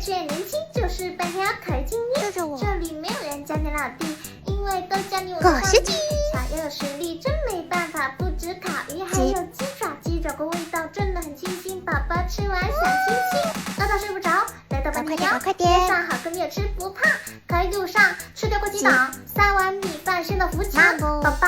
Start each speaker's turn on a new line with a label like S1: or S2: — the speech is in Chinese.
S1: 越年轻，就是白条可敬业。这里没有人叫你老弟，因为都叫你我的上帝。想要有实力真没办法，不止烤鱼还有鸡爪，鸡爪个味道真的很清新，宝宝吃完小清新。饿到睡不着，来到半天
S2: 快点！
S1: 街上好个你也吃不胖，可以路上吃掉过几档，3碗米饭升到福强，宝宝